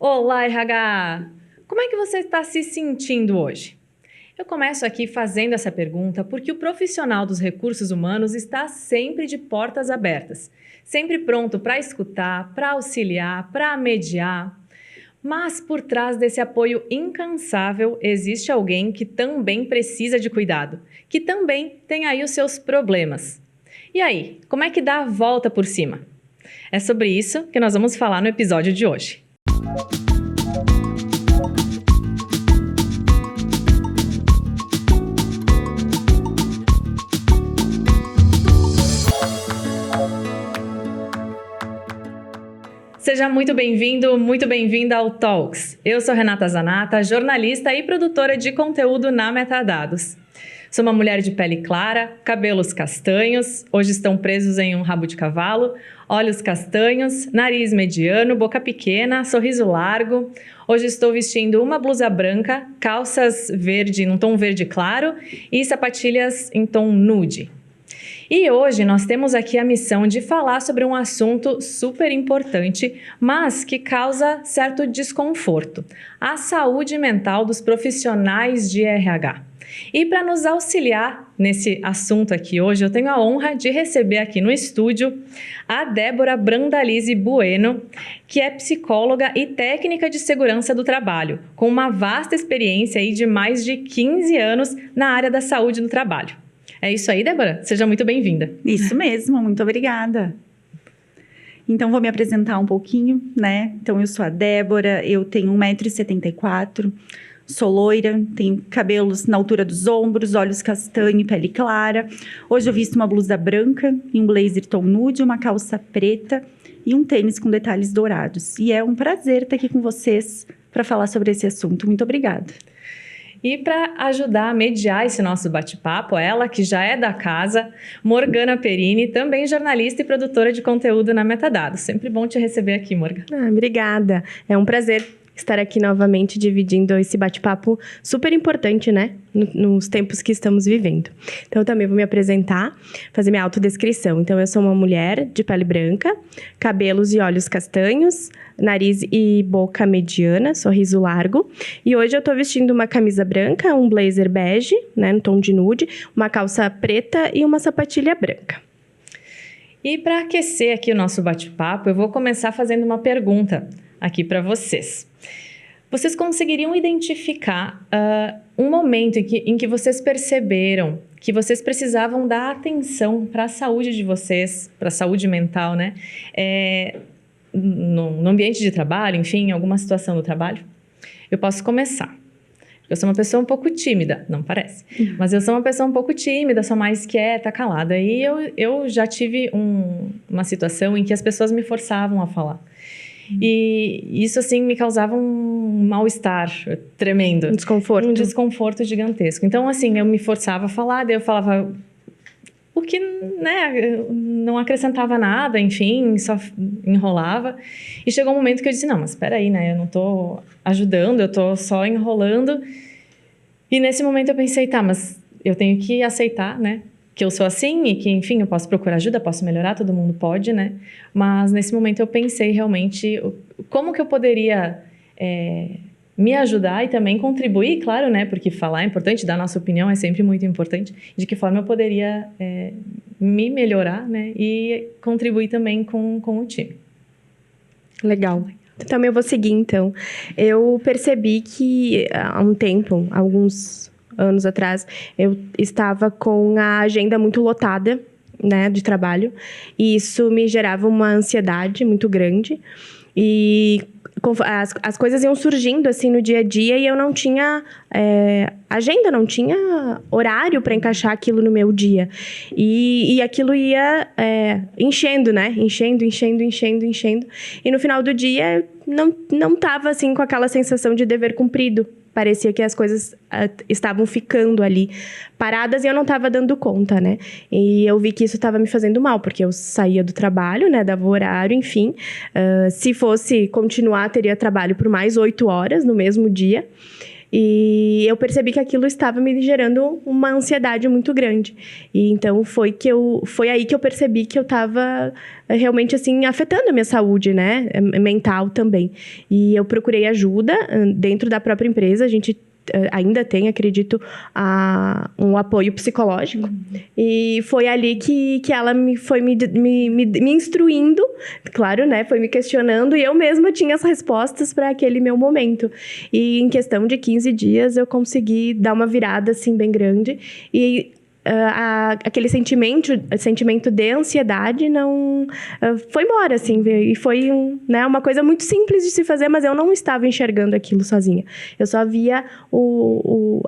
Olá, RH! Como é que você está se sentindo hoje? Eu começo aqui fazendo essa pergunta porque o profissional dos recursos humanos está sempre de portas abertas, sempre pronto para escutar, para auxiliar, para mediar. Mas por trás desse apoio incansável existe alguém que também precisa de cuidado, que também tem aí os seus problemas. E aí, como é que dá a volta por cima? É sobre isso que nós vamos falar no episódio de hoje. Seja muito bem-vindo, muito bem-vinda ao Talks. Eu sou Renata Zanata, jornalista e produtora de conteúdo na Metadados. Sou uma mulher de pele clara, cabelos castanhos, hoje estão presos em um rabo de cavalo, olhos castanhos, nariz mediano, boca pequena, sorriso largo. Hoje estou vestindo uma blusa branca, calças verde, num tom verde claro e sapatilhas em tom nude. E hoje nós temos aqui a missão de falar sobre um assunto super importante, mas que causa certo desconforto: a saúde mental dos profissionais de RH. E para nos auxiliar nesse assunto aqui hoje, eu tenho a honra de receber aqui no estúdio a Débora Brandalize Bueno, que é psicóloga e técnica de segurança do trabalho, com uma vasta experiência aí de mais de 15 anos na área da saúde no trabalho. É isso aí, Débora? Seja muito bem-vinda. Isso mesmo, muito obrigada. Então, vou me apresentar um pouquinho, né? Então, eu sou a Débora, eu tenho 1,74 m, sou loira, tenho cabelos na altura dos ombros, olhos castanhos e pele clara. Hoje eu visto uma blusa branca e um blazer tom nude, uma calça preta e um tênis com detalhes dourados. E é um prazer estar aqui com vocês para falar sobre esse assunto. Muito obrigada. E para ajudar a mediar esse nosso bate-papo, ela que já é da casa, Morgana Perini, também jornalista e produtora de conteúdo na Metadados. Sempre bom te receber aqui, Morgana. Obrigada. É um prazer estar aqui novamente dividindo esse bate-papo super importante, né? Nos tempos que estamos vivendo. Então, eu também vou me apresentar, fazer minha autodescrição. Então, eu sou uma mulher de pele branca, cabelos e olhos castanhos, nariz e boca mediana, sorriso largo. E hoje eu tô vestindo uma camisa branca, um blazer bege, né, no tom de nude, uma calça preta e uma sapatilha branca. E para aquecer aqui o nosso bate-papo, eu vou começar fazendo uma pergunta aqui para vocês. Vocês conseguiriam identificar um momento em que vocês perceberam que vocês precisavam dar atenção para a saúde de vocês, para a saúde mental, né? No ambiente de trabalho, enfim, em alguma situação do trabalho? Eu posso começar. Eu sou uma pessoa um pouco tímida, não parece, mas eu sou uma pessoa um pouco tímida, sou mais quieta, calada. E eu já tive uma situação em que as pessoas me forçavam a falar. E isso, assim, me causava um mal-estar tremendo. Um desconforto. Um desconforto gigantesco. Então, assim, eu me forçava a falar, daí eu falava o que, né, não acrescentava nada, enfim, só enrolava. E chegou um momento que eu disse, não, mas espera aí, né, eu não tô ajudando, eu tô só enrolando. E nesse momento eu pensei, tá, mas eu tenho que aceitar, né, que eu sou assim e que, enfim, eu posso procurar ajuda, posso melhorar, todo mundo pode, né? Mas nesse momento eu pensei realmente como que eu poderia me ajudar e também contribuir, claro, né? Porque falar é importante, dar nossa opinião é sempre muito importante. De que forma eu poderia me melhorar, né? E contribuir também com o time. Legal. Também eu vou seguir, então. Eu percebi que há um tempo, alguns anos atrás, eu estava com a agenda muito lotada, né, de trabalho, e isso me gerava uma ansiedade muito grande, e as coisas iam surgindo, assim, no dia a dia, e eu não tinha agenda, não tinha horário para encaixar aquilo no meu dia, e aquilo ia enchendo, né, enchendo, e no final do dia, eu não estava, assim, com aquela sensação de dever cumprido. Parecia que as coisas estavam ficando ali paradas e eu não estava dando conta, né? E eu vi que isso estava me fazendo mal, porque eu saía do trabalho, né? Dava horário, enfim. Se fosse continuar, teria trabalho por mais 8 horas no mesmo dia. E eu percebi que aquilo estava me gerando uma ansiedade muito grande. E então foi aí que eu percebi que eu estava realmente assim afetando a minha saúde, né, mental também. E eu procurei ajuda dentro da própria empresa. A gente ainda tem, acredito, um apoio psicológico. E foi ali que ela foi me instruindo, claro, né? Foi me questionando, e eu mesma tinha as respostas para aquele meu momento. E em questão de 15 dias, eu consegui dar uma virada, assim, bem grande. E aquele sentimento de ansiedade não foi embora, assim, e foi uma coisa muito simples de se fazer, mas eu não estava enxergando aquilo sozinha. Eu só via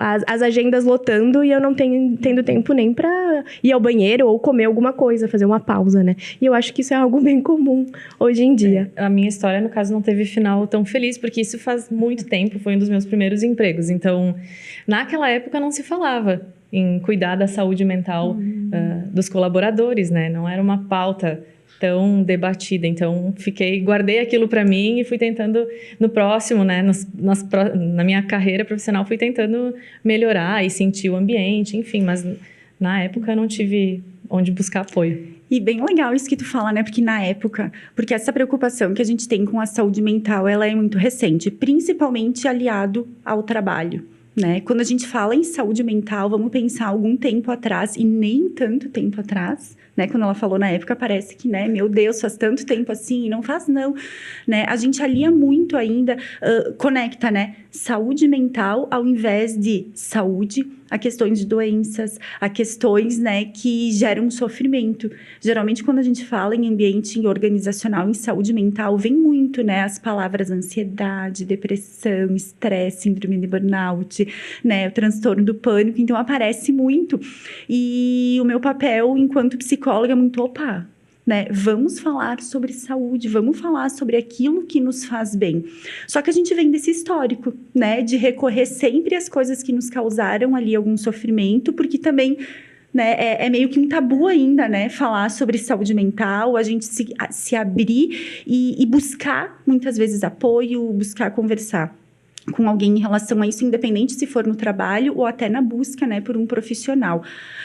as agendas lotando e eu não tendo tempo nem para ir ao banheiro ou comer alguma coisa, fazer uma pausa, né? E eu acho que isso é algo bem comum hoje em dia. A minha história, no caso, não teve final tão feliz, porque isso faz muito tempo, foi um dos meus primeiros empregos. Então, naquela época não se falava em cuidar da saúde mental dos colaboradores, né? Não era uma pauta tão debatida. Então, guardei aquilo para mim e fui tentando, no próximo, né? Na minha carreira profissional, fui tentando melhorar e sentir o ambiente, enfim. Mas, na época, eu não tive onde buscar apoio. E bem legal isso que tu fala, né? Porque essa preocupação que a gente tem com a saúde mental, ela é muito recente, principalmente aliado ao trabalho. Né? Quando a gente fala em saúde mental, vamos pensar algum tempo atrás, e nem tanto tempo atrás, né? Quando ela falou na época, parece que, né? Meu Deus, faz tanto tempo assim, não faz não, né? A gente alia muito ainda, conecta, né? Saúde mental ao invés de saúde, a questões de doenças, a questões, né, que geram sofrimento. Geralmente, quando a gente fala em ambiente organizacional, em saúde mental, vem muito, né, as palavras ansiedade, depressão, estresse, síndrome de burnout, né, o transtorno do pânico. Então, aparece muito. E o meu papel, enquanto psicóloga, é muito, né? Vamos falar sobre saúde, vamos falar sobre aquilo que nos faz bem. Só que a gente vem desse histórico, né? De recorrer sempre às coisas que nos causaram ali algum sofrimento, porque também, né, é meio que um tabu ainda, né? Falar sobre saúde mental, a gente se abrir e buscar, muitas vezes, apoio, buscar conversar com alguém em relação a isso, independente se for no trabalho ou até na busca, né, por um profissional.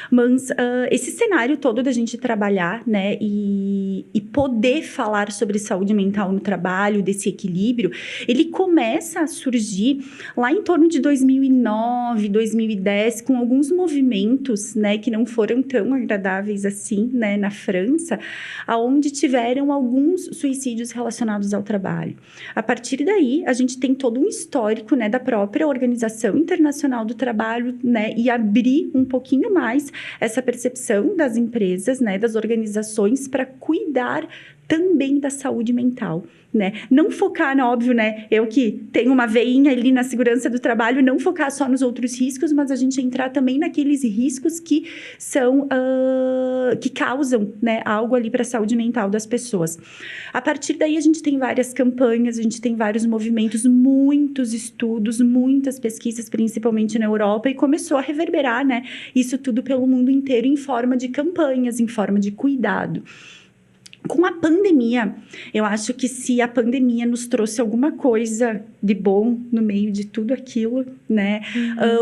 Mas esse cenário todo da gente trabalhar, né, e poder falar sobre saúde mental no trabalho, desse equilíbrio, ele começa a surgir lá em torno de 2009, 2010, com alguns movimentos, né, que não foram tão agradáveis assim, né, na França, aonde tiveram alguns suicídios relacionados ao trabalho. A partir daí, a gente tem todo um histórico, né, da própria Organização Internacional do Trabalho, né, e abrir um pouquinho mais essa percepção das empresas, né, das organizações para cuidar também da saúde mental, né? Não focar, óbvio, né? Eu que tenho uma veinha ali na segurança do trabalho, não focar só nos outros riscos, mas a gente entrar também naqueles riscos que são, que causam, né, algo ali para a saúde mental das pessoas. A partir daí, a gente tem várias campanhas, a gente tem vários movimentos, muitos estudos, muitas pesquisas, principalmente na Europa, e começou a reverberar, né, isso tudo pelo mundo inteiro em forma de campanhas, em forma de cuidado. Com a pandemia, eu acho que se a pandemia nos trouxe alguma coisa de bom no meio de tudo aquilo, né,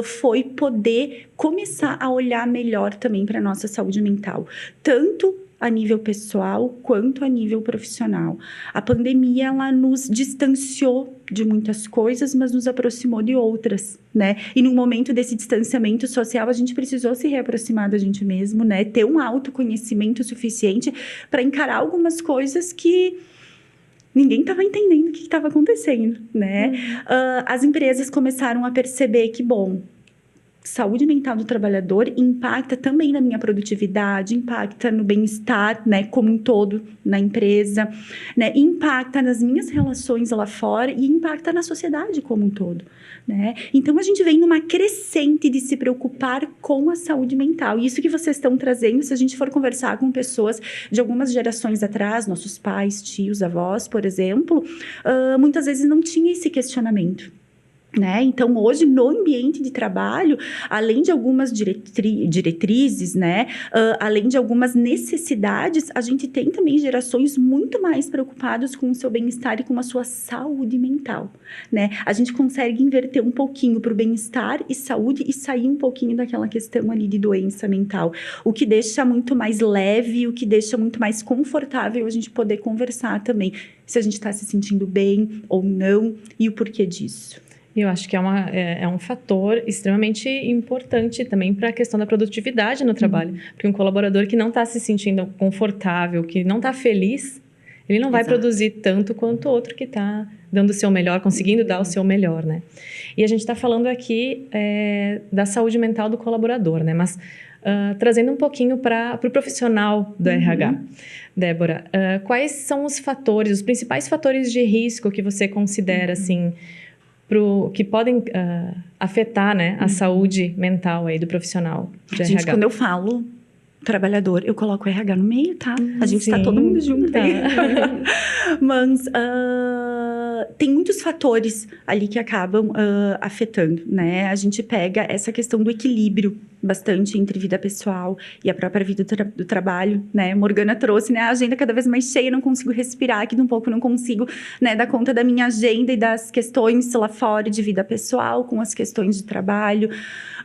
foi poder começar a olhar melhor também para a nossa saúde mental. Tanto a nível pessoal, quanto a nível profissional. A pandemia, ela nos distanciou de muitas coisas, mas nos aproximou de outras, né? E no momento desse distanciamento social, a gente precisou se reaproximar da gente mesmo, né? Ter um autoconhecimento suficiente para encarar algumas coisas que ninguém estava entendendo o que estava acontecendo, né? As empresas começaram a perceber que, saúde mental do trabalhador impacta também na minha produtividade, impacta no bem-estar, né, como um todo na empresa, né, impacta nas minhas relações lá fora e impacta na sociedade como um todo, né? Então, a gente vem numa crescente de se preocupar com a saúde mental. E isso que vocês estão trazendo, se a gente for conversar com pessoas de algumas gerações atrás, nossos pais, tios, avós, por exemplo, muitas vezes não tinha esse questionamento. Né? Então, hoje, no ambiente de trabalho, além de algumas diretrizes, né? Além de algumas necessidades, a gente tem também gerações muito mais preocupadas com o seu bem-estar e com a sua saúde mental, né? A gente consegue inverter um pouquinho para o bem-estar e saúde e sair um pouquinho daquela questão ali de doença mental, o que deixa muito mais leve, o que deixa muito mais confortável a gente poder conversar também, se a gente está se sentindo bem ou não e o porquê disso. Eu acho que é um fator extremamente importante também para a questão da produtividade no trabalho. Porque um colaborador que não está se sentindo confortável, que não está feliz, ele não vai produzir tanto quanto o outro que está dando o seu melhor, conseguindo dar o seu melhor, né? E a gente está falando aqui da saúde mental do colaborador, né? Mas trazendo um pouquinho para o profissional do RH. Débora, quais são os principais fatores de risco que você considera, assim, que podem afetar, né, a saúde mental aí do profissional de RH. Gente, quando eu falo trabalhador, eu coloco o RH no meio, tá? A gente tá todo mundo junto aí. Mas tem muitos fatores ali que acabam afetando, né? A gente pega essa questão do equilíbrio bastante entre vida pessoal e a própria vida do trabalho, né? Morgana trouxe, né? A agenda cada vez mais cheia, não consigo respirar aqui um pouco, não consigo, né, dar conta da minha agenda e das questões lá fora de vida pessoal com as questões de trabalho.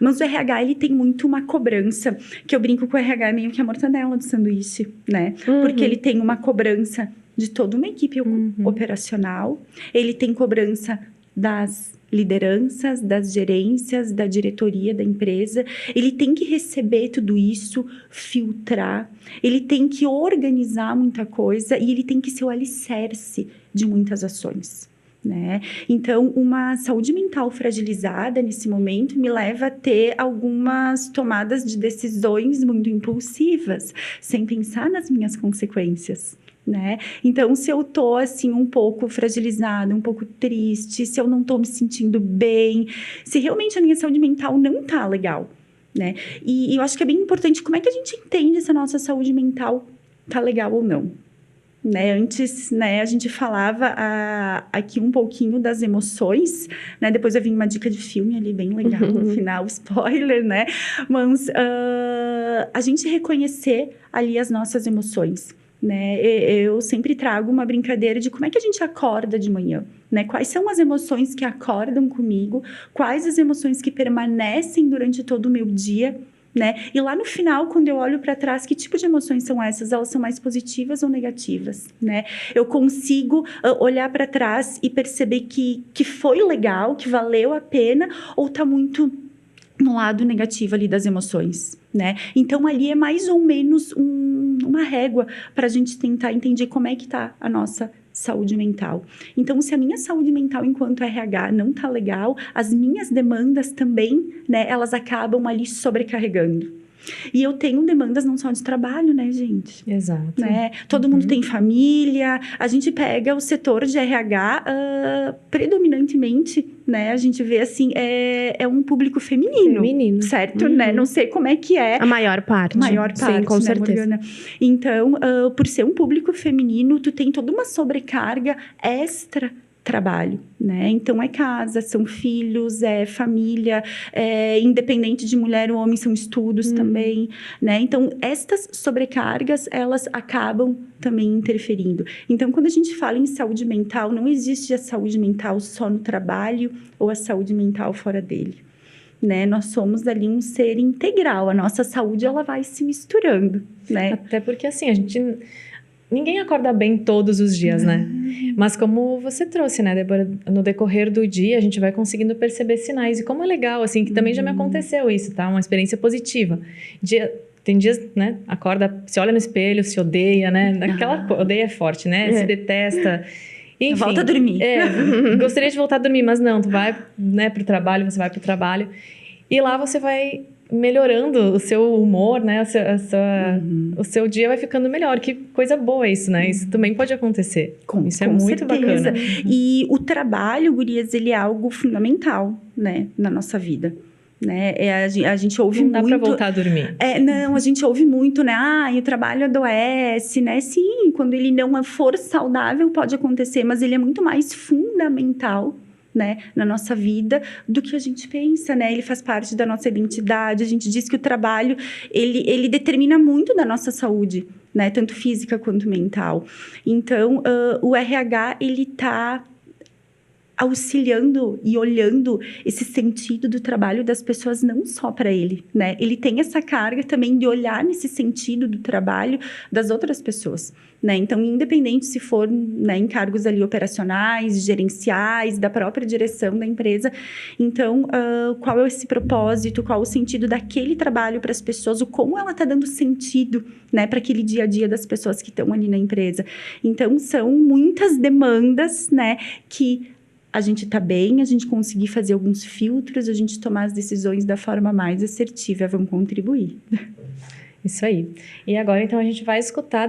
Mas o RH, ele tem muito uma cobrança, que eu brinco com o RH, meio que a mortadela do sanduíche, né? Porque ele tem uma cobrança de toda uma equipe operacional, ele tem cobrança das lideranças, das gerências, da diretoria da empresa. Ele tem que receber tudo isso, filtrar, ele tem que organizar muita coisa e ele tem que ser o alicerce de muitas ações, né? Então, uma saúde mental fragilizada nesse momento me leva a ter algumas tomadas de decisões muito impulsivas, sem pensar nas minhas consequências, né? Então, se eu tô assim um pouco fragilizada, um pouco triste, se eu não tô me sentindo bem, se realmente a minha saúde mental não tá legal, né? E eu acho que é bem importante como é que a gente entende se a nossa saúde mental tá legal ou não. Né? Antes, né, a gente falava aqui um pouquinho das emoções, né? Depois eu vi uma dica de filme ali bem legal no final, spoiler, né? Mas a gente reconhecer ali as nossas emoções, né? Eu sempre trago uma brincadeira de como é que a gente acorda de manhã, né? Quais são as emoções que acordam comigo, quais as emoções que permanecem durante todo o meu dia, né? E lá no final, quando eu olho para trás, que tipo de emoções são essas? Elas são mais positivas ou negativas, né? Eu consigo olhar para trás e perceber que foi legal, que valeu a pena, ou tá muito no lado negativo ali das emoções, né? Então, ali é mais ou menos uma régua para a gente tentar entender como é que tá a nossa saúde mental. Então, se a minha saúde mental enquanto RH não tá legal, as minhas demandas também, né, elas acabam ali sobrecarregando. E eu tenho demandas não só de trabalho, né, gente? Exato. Né? Todo mundo tem família. A gente pega o setor de RH predominantemente, né? A gente vê assim, é um público feminino. Certo, né? Não sei como é que é. A maior parte. Sim, com certeza. Morgana? Então, por ser um público feminino, tu tem toda uma sobrecarga extra trabalho, né? Então, é casa, são filhos, é família, independente de mulher ou homem, são estudos também, né? Então, estas sobrecargas, elas acabam também interferindo. Então, quando a gente fala em saúde mental, não existe a saúde mental só no trabalho ou a saúde mental fora dele, né? Nós somos ali um ser integral, a nossa saúde, ela vai se misturando, né? Até porque, assim, ninguém acorda bem todos os dias, né? Mas como você trouxe, né, Débora? No decorrer do dia, a gente vai conseguindo perceber sinais. E como é legal, assim, que também já me aconteceu isso, tá? Uma experiência positiva. Tem dias, né? Acorda, se olha no espelho, se odeia, né? Odeia é forte, né? Se detesta. Enfim, volta a dormir. Gostaria de voltar a dormir, mas não. Tu vai, né, pro trabalho, você vai pro trabalho. E lá você vai melhorando o seu humor, né? O seu dia vai ficando melhor. Que coisa boa isso, né? Isso também pode acontecer. Isso é muito bacana. E o trabalho, gurias, ele é algo fundamental, né? Na nossa vida. Né? A gente ouve muito... Não dá pra voltar a dormir. Não, a gente ouve muito, né? O trabalho adoece, né? Sim, quando ele não for saudável, pode acontecer. Mas ele é muito mais fundamental, né, na nossa vida do que a gente pensa, né? Ele faz parte da nossa identidade. A gente diz que o trabalho, ele determina muito da nossa saúde, né? Tanto física quanto mental. Então, o RH, ele tá auxiliando e olhando esse sentido do trabalho das pessoas, não só para ele, né? Ele tem essa carga também de olhar nesse sentido do trabalho das outras pessoas, né? Então, independente se for, né, em cargos ali operacionais, gerenciais, da própria direção da empresa. Então, qual é esse propósito, qual o sentido daquele trabalho para as pessoas, o como ela está dando sentido, né, para aquele dia a dia das pessoas que estão ali na empresa. Então, são muitas demandas, né, que a gente tá bem, a gente conseguir fazer alguns filtros, a gente tomar as decisões da forma mais assertiva, vamos contribuir. Isso aí. E agora, então, a gente vai escutar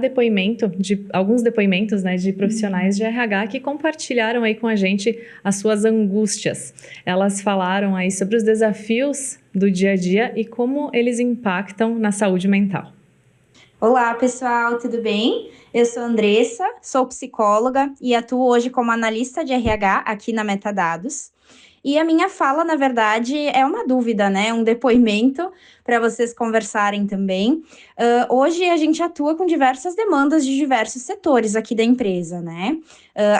alguns depoimentos, né, de profissionais de RH que compartilharam aí com a gente as suas angústias. Elas falaram aí sobre os desafios do dia a dia e como eles impactam na saúde mental. Olá, pessoal, tudo bem? Eu sou Andressa, sou psicóloga e atuo hoje como analista de RH aqui na Metadados. E a minha fala, na verdade, é uma dúvida, né? Um depoimento para vocês conversarem também. Hoje a gente atua com diversas demandas de diversos setores aqui da empresa, né?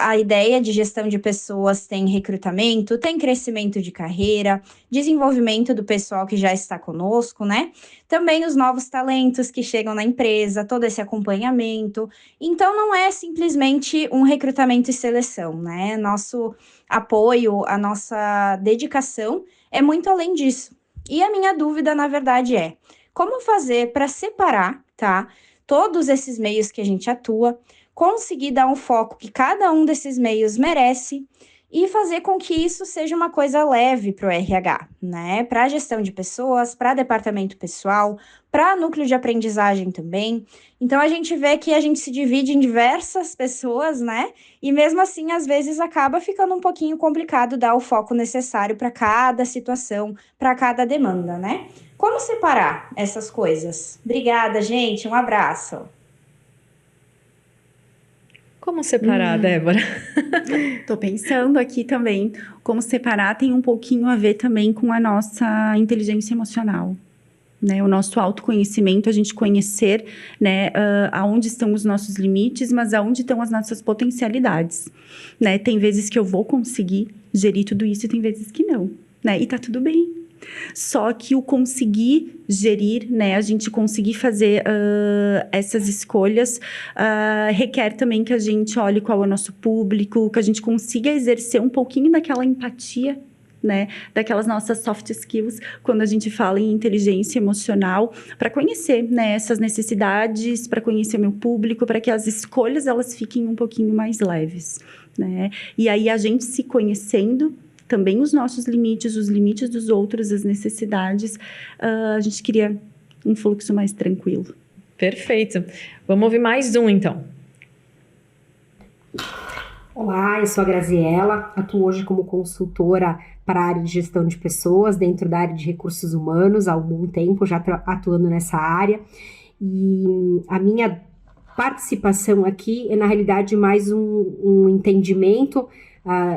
A ideia de gestão de pessoas tem recrutamento, tem crescimento de carreira, desenvolvimento do pessoal que já está conosco, né? Também os novos talentos que chegam na empresa, todo esse acompanhamento. Então, não é simplesmente um recrutamento e seleção, né? Nosso apoio, a nossa dedicação é muito além disso. E a minha dúvida, na verdade, é como fazer para separar, tá, todos esses meios que a gente atua, conseguir dar um foco que cada um desses meios merece e fazer com que isso seja uma coisa leve para o RH, né? Para a gestão de pessoas, para departamento pessoal, para núcleo de aprendizagem também. Então, a gente vê que a gente se divide em diversas pessoas, né? E mesmo assim, às vezes, acaba ficando um pouquinho complicado dar o foco necessário para cada situação, para cada demanda, né? Como separar essas coisas? Obrigada, gente. Um abraço. Como separar, Débora? Tô pensando aqui também, como separar tem um pouquinho a ver também com a nossa inteligência emocional, né? O nosso autoconhecimento, a gente conhecer, né, aonde estão os nossos limites, mas aonde estão as nossas potencialidades, né? Tem vezes que eu vou conseguir gerir tudo isso e tem vezes que não, né? E tá tudo bem. Só que o conseguir gerir, né, a gente conseguir fazer essas escolhas requer também que a gente olhe qual é o nosso público, que a gente consiga exercer um pouquinho daquela empatia, né, daquelas nossas soft skills, quando a gente fala em inteligência emocional, para conhecer, né, essas necessidades, para conhecer o meu público, para que as escolhas elas fiquem um pouquinho mais leves, né? E aí a gente se conhecendo, também os nossos limites, os limites dos outros, as necessidades, a gente cria um fluxo mais tranquilo. Perfeito. Vamos ouvir mais um, então. Olá, eu sou a Graziela, atuo hoje como consultora para a área de gestão de pessoas, dentro da área de recursos humanos, há algum tempo já atuando nessa área. E a minha participação aqui é, na realidade, mais um entendimento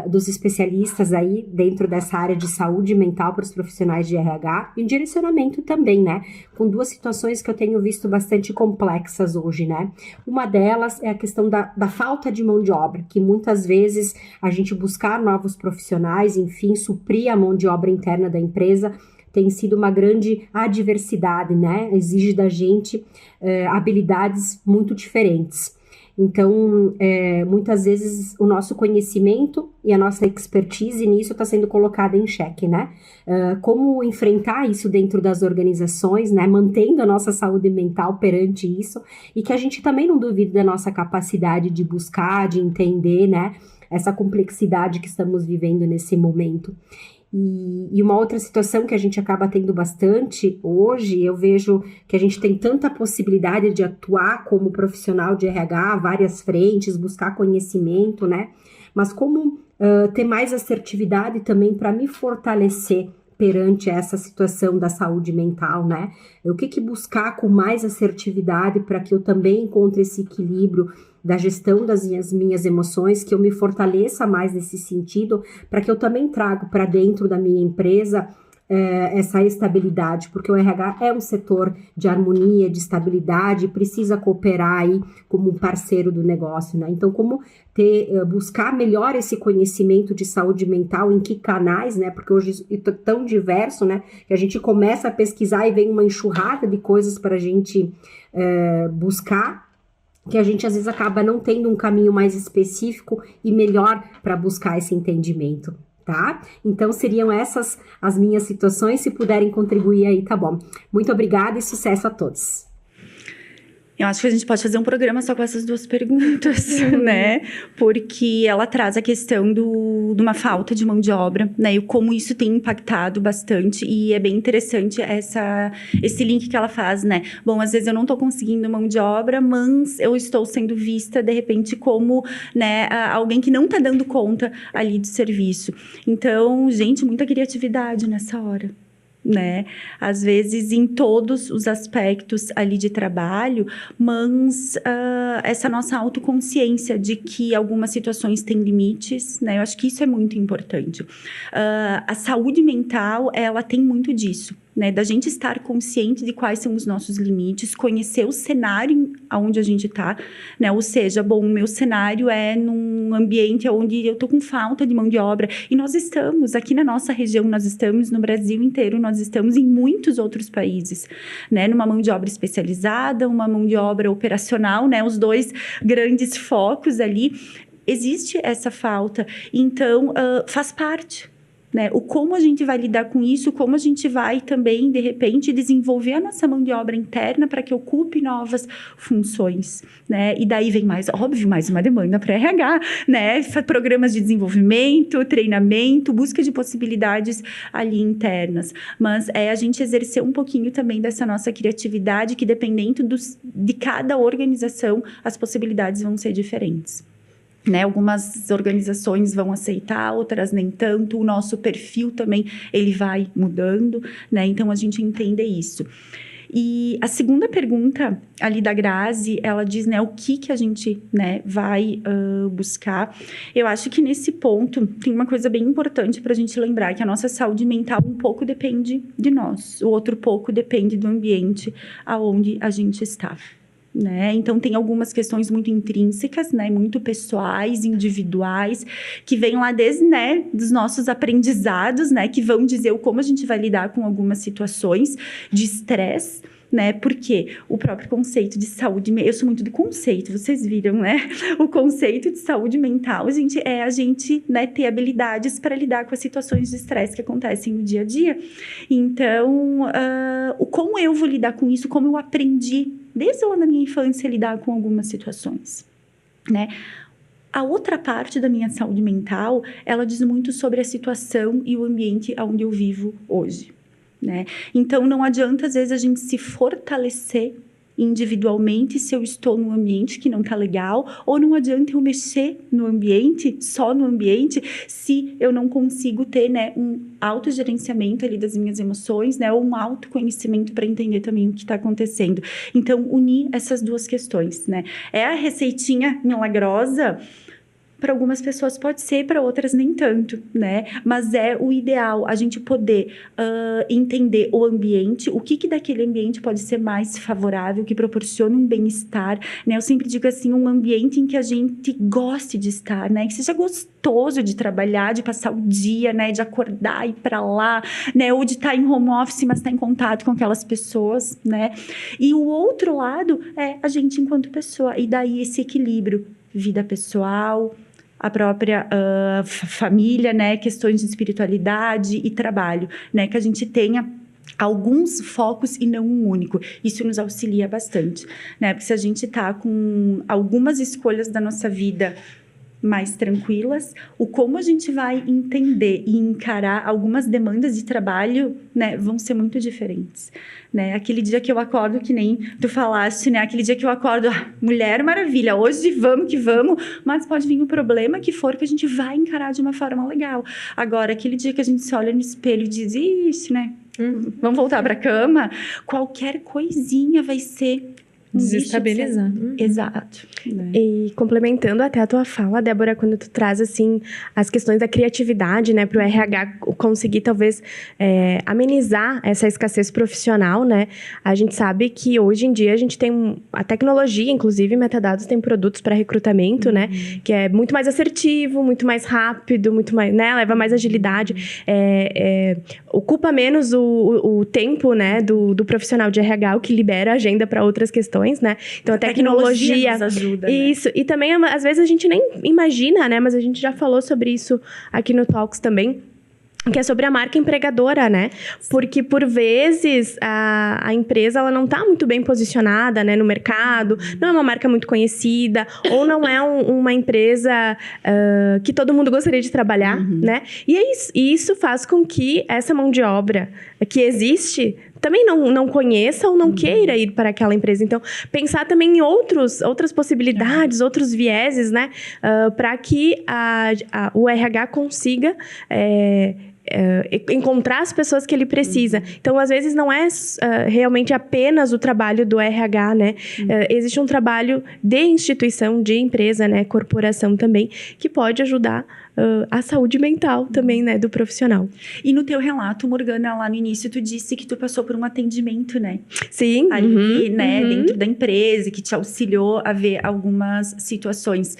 dos especialistas aí dentro dessa área de saúde mental para os profissionais de RH e um direcionamento também, né? Com duas situações que eu tenho visto bastante complexas hoje, né? Uma delas é a questão da falta de mão de obra, que muitas vezes a gente buscar novos profissionais, enfim, suprir a mão de obra interna da empresa, tem sido uma grande adversidade, né? Exige da gente habilidades muito diferentes. Então, muitas vezes o nosso conhecimento e a nossa expertise nisso está sendo colocada em xeque, né? Como enfrentar isso dentro das organizações, né? Mantendo a nossa saúde mental perante isso e que a gente também não duvide da nossa capacidade de buscar, de entender, né? Essa complexidade que estamos vivendo nesse momento. E uma outra situação que a gente acaba tendo bastante hoje, eu vejo que a gente tem tanta possibilidade de atuar como profissional de RH, várias frentes, buscar conhecimento, né? Mas como ter mais assertividade também para me fortalecer perante essa situação da saúde mental, né? O que buscar com mais assertividade para que eu também encontre esse equilíbrio da gestão das minhas emoções, que eu me fortaleça mais nesse sentido, para que eu também trago para dentro da minha empresa essa estabilidade, porque o RH é um setor de harmonia, de estabilidade, precisa cooperar aí como um parceiro do negócio, né? Então, como buscar melhor esse conhecimento de saúde mental, em que canais, né? Porque hoje é tão diverso, né? Que a gente começa a pesquisar e vem uma enxurrada de coisas para a gente buscar, que a gente às vezes acaba não tendo um caminho mais específico e melhor para buscar esse entendimento. Tá? Então, seriam essas as minhas situações. Se puderem contribuir aí, tá bom. Muito obrigada e sucesso a todos. Eu acho que a gente pode fazer um programa só com essas duas perguntas, né? Porque ela traz a questão de uma falta de mão de obra, né? E como isso tem impactado bastante. E é bem interessante esse link que ela faz, né? Bom, às vezes eu não estou conseguindo mão de obra, mas eu estou sendo vista, de repente, como, né, alguém que não está dando conta ali do serviço. Então, gente, muita criatividade nessa hora, né? Às vezes em todos os aspectos ali de trabalho, mas essa nossa autoconsciência de que algumas situações têm limites, né? Eu acho que isso é muito importante. A saúde mental, ela tem muito disso, né? Da gente estar consciente de quais são os nossos limites, conhecer o cenário onde a gente está, né? Ou seja, bom, o meu cenário é num ambiente onde eu tô com falta de mão de obra, e nós estamos aqui na nossa região, nós estamos no Brasil inteiro, nós estamos em muitos outros países, né? Numa mão de obra especializada, uma mão de obra operacional, né? Os dois grandes focos ali, existe essa falta, então faz parte, né? O como a gente vai lidar com isso, como a gente vai também, de repente, desenvolver a nossa mão de obra interna para que ocupe novas funções, né? E daí vem mais, óbvio, mais uma demanda para RH, né? Programas de desenvolvimento, treinamento, busca de possibilidades ali internas. Mas é a gente exercer um pouquinho também dessa nossa criatividade, que dependendo de cada organização, as possibilidades vão ser diferentes, né? Algumas organizações vão aceitar, outras nem tanto. O nosso perfil também, ele vai mudando, né? Então, a gente entende isso. E a segunda pergunta ali da Grazi, ela diz, né, o que a gente, né, vai buscar. Eu acho que nesse ponto tem uma coisa bem importante para a gente lembrar, que a nossa saúde mental um pouco depende de nós, o outro pouco depende do ambiente aonde a gente está, né? Então, tem algumas questões muito intrínsecas, né? Muito pessoais, individuais, que vêm lá desde, né, dos nossos aprendizados, né? Que vão dizer como a gente vai lidar com algumas situações de estresse, né? Porque o próprio conceito de saúde... Eu sou muito do conceito, vocês viram, né? O conceito de saúde mental, a gente, né, ter habilidades para lidar com as situações de estresse que acontecem no dia a dia. Então, como eu vou lidar com isso, como eu aprendi desde lá na minha infância lidar com algumas situações, né? A outra parte da minha saúde mental, ela diz muito sobre a situação e o ambiente onde eu vivo hoje, né? Então, não adianta, às vezes, a gente se fortalecer individualmente se eu estou num ambiente que não tá legal, ou não adianta eu mexer no ambiente, só no ambiente, se eu não consigo ter, né, um autogerenciamento ali das minhas emoções, né, ou um autoconhecimento para entender também o que está acontecendo. Então, unir essas duas questões, né? É a receitinha milagrosa? Para algumas pessoas pode ser, para outras nem tanto, né? Mas é o ideal a gente poder entender o ambiente, o que daquele ambiente pode ser mais favorável, que proporcione um bem-estar, né? Eu sempre digo assim, um ambiente em que a gente goste de estar, né? Que seja gostoso de trabalhar, de passar o dia, né? De acordar e ir para lá, né? Ou de estar em home office, mas estar em contato com aquelas pessoas, né? E o outro lado é a gente enquanto pessoa. E daí esse equilíbrio, vida pessoal, a própria família, né? Questões de espiritualidade e trabalho, né? Que a gente tenha alguns focos e não um único. Isso nos auxilia bastante, né? Porque se a gente tá com algumas escolhas da nossa vida mais tranquilas, o como a gente vai entender e encarar algumas demandas de trabalho, né, vão ser muito diferentes, né? Aquele dia que eu acordo, que nem tu falaste, né? Aquele dia que eu acordo, Mulher Maravilha, hoje vamos que vamos, mas pode vir o problema que for que a gente vai encarar de uma forma legal. Agora, aquele dia que a gente se olha no espelho e diz, ixi, né? Vamos voltar para a cama, qualquer coisinha vai ser desestabilizar. Exato. Né? E complementando até a tua fala, Débora, quando tu traz, assim, as questões da criatividade, né, para o RH conseguir, talvez, amenizar essa escassez profissional, né, a gente sabe que hoje em dia a gente tem a tecnologia, inclusive, Metadados tem produtos para recrutamento, né, que é muito mais assertivo, muito mais rápido, muito mais, né, leva mais agilidade, ocupa menos o tempo, né, do profissional de RH, o que libera a agenda para outras questões, né? Então, a tecnologia nos ajuda, isso. Né? E também, às vezes, a gente nem imagina, né? Mas a gente já falou sobre isso aqui no Talks também, que é sobre a marca empregadora, né? Porque, por vezes, a empresa ela não está muito bem posicionada, né, no mercado, não é uma marca muito conhecida, ou não é uma empresa que todo mundo gostaria de trabalhar, né? E isso faz com que essa mão de obra que existe também não conheça ou não queira ir para aquela empresa. Então, pensar também em outras possibilidades, outros vieses, né? Para que o RH consiga encontrar as pessoas que ele precisa. Então, às vezes, não é realmente apenas o trabalho do RH, né? Existe um trabalho de instituição, de empresa, né? Corporação também, que pode ajudar a saúde mental também, né, do profissional. E no teu relato, Morgana, lá no início, tu disse que tu passou por um atendimento, né? Sim. Ali, né, dentro da empresa, que te auxiliou a ver algumas situações.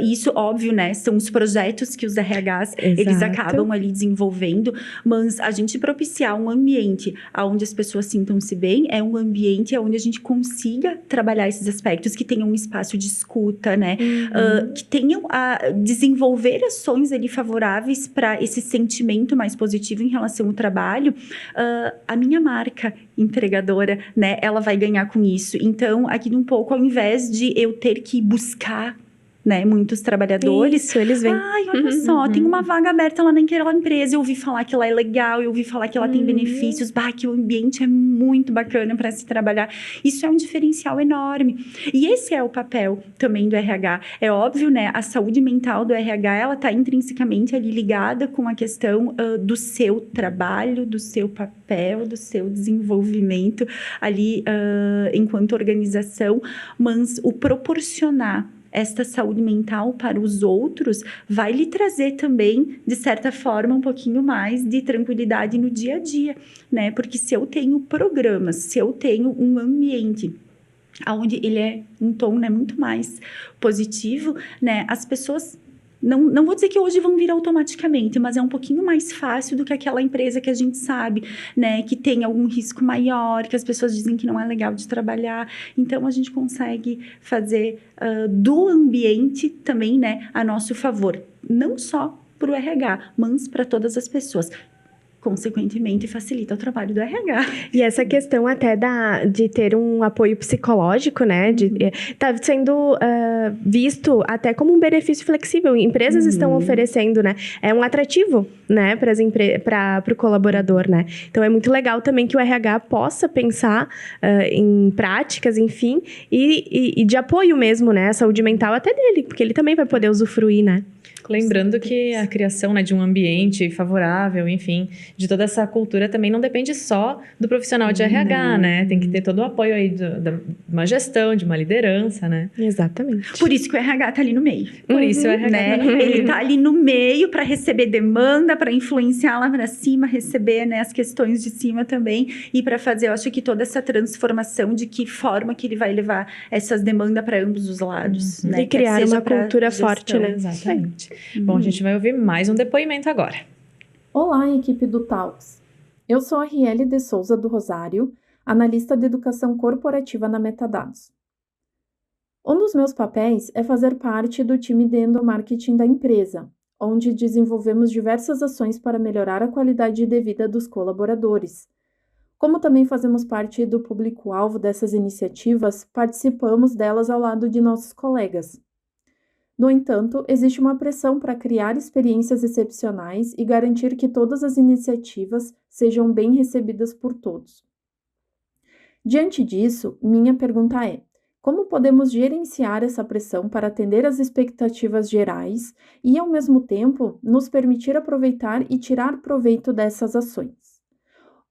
Isso, óbvio, né, são os projetos que os RHs, eles acabam ali desenvolvendo, mas a gente propiciar um ambiente onde as pessoas sintam-se bem, é um ambiente onde a gente consiga trabalhar esses aspectos, que tenham um espaço de escuta, né, que tenham a desenvolver ações ali favoráveis para esse sentimento mais positivo em relação ao trabalho. A minha marca entregadora, né, ela vai ganhar com isso. Então, aqui um pouco, ao invés de eu ter que buscar, né, muitos trabalhadores. Isso, eles vêm. Ai, olha só, tem uma vaga aberta lá naquela empresa, eu ouvi falar que ela é legal, eu ouvi falar que ela tem benefícios, que o ambiente é muito bacana para se trabalhar. Isso é um diferencial enorme. E esse é o papel também do RH. É óbvio, né, a saúde mental do RH, ela está intrinsecamente ali ligada com a questão do seu trabalho, do seu papel, do seu desenvolvimento ali enquanto organização, mas o proporcionar esta saúde mental para os outros vai lhe trazer também, de certa forma, um pouquinho mais de tranquilidade no dia a dia, né? Porque se eu tenho programas, se eu tenho um ambiente onde ele é um tom, né, muito mais positivo, né? As pessoas... Não vou dizer que hoje vão vir automaticamente, mas é um pouquinho mais fácil do que aquela empresa que a gente sabe, né, que tem algum risco maior, que as pessoas dizem que não é legal de trabalhar. Então, a gente consegue fazer do ambiente também, né, a nosso favor. Não só para o RH, mas para todas as pessoas. Consequentemente, facilita o trabalho do RH. E essa questão até de ter um apoio psicológico, né? Tá sendo visto até como um benefício flexível. Empresas estão oferecendo, né? É um atrativo, né? Para o colaborador, né? Então, é muito legal também que o RH possa pensar em práticas, enfim, e de apoio mesmo, né? A saúde mental até dele, porque ele também vai poder usufruir, né? Lembrando que a criação, né, de um ambiente favorável, enfim, de toda essa cultura também não depende só do profissional de RH, né? Tem que ter todo o apoio aí de uma gestão, de uma liderança, né? Exatamente. Por isso que o RH tá ali no meio. Por isso o RH né? tá no meio. Ele tá ali no meio para receber demanda, para influenciar lá para cima, receber, né, as questões de cima também e para fazer, eu acho que toda essa transformação de que forma que ele vai levar essas demandas para ambos os lados, né? E criar uma cultura forte, né? Exatamente. Bom, a gente vai ouvir mais um depoimento agora. Olá, equipe do Talks. Eu sou a Riele de Souza do Rosário, analista de educação corporativa na Metadados. Um dos meus papéis é fazer parte do time de endomarketing da empresa, onde desenvolvemos diversas ações para melhorar a qualidade de vida dos colaboradores. Como também fazemos parte do público-alvo dessas iniciativas, participamos delas ao lado de nossos colegas. No entanto, existe uma pressão para criar experiências excepcionais e garantir que todas as iniciativas sejam bem recebidas por todos. Diante disso, minha pergunta é: como podemos gerenciar essa pressão para atender às expectativas gerais e, ao mesmo tempo, nos permitir aproveitar e tirar proveito dessas ações?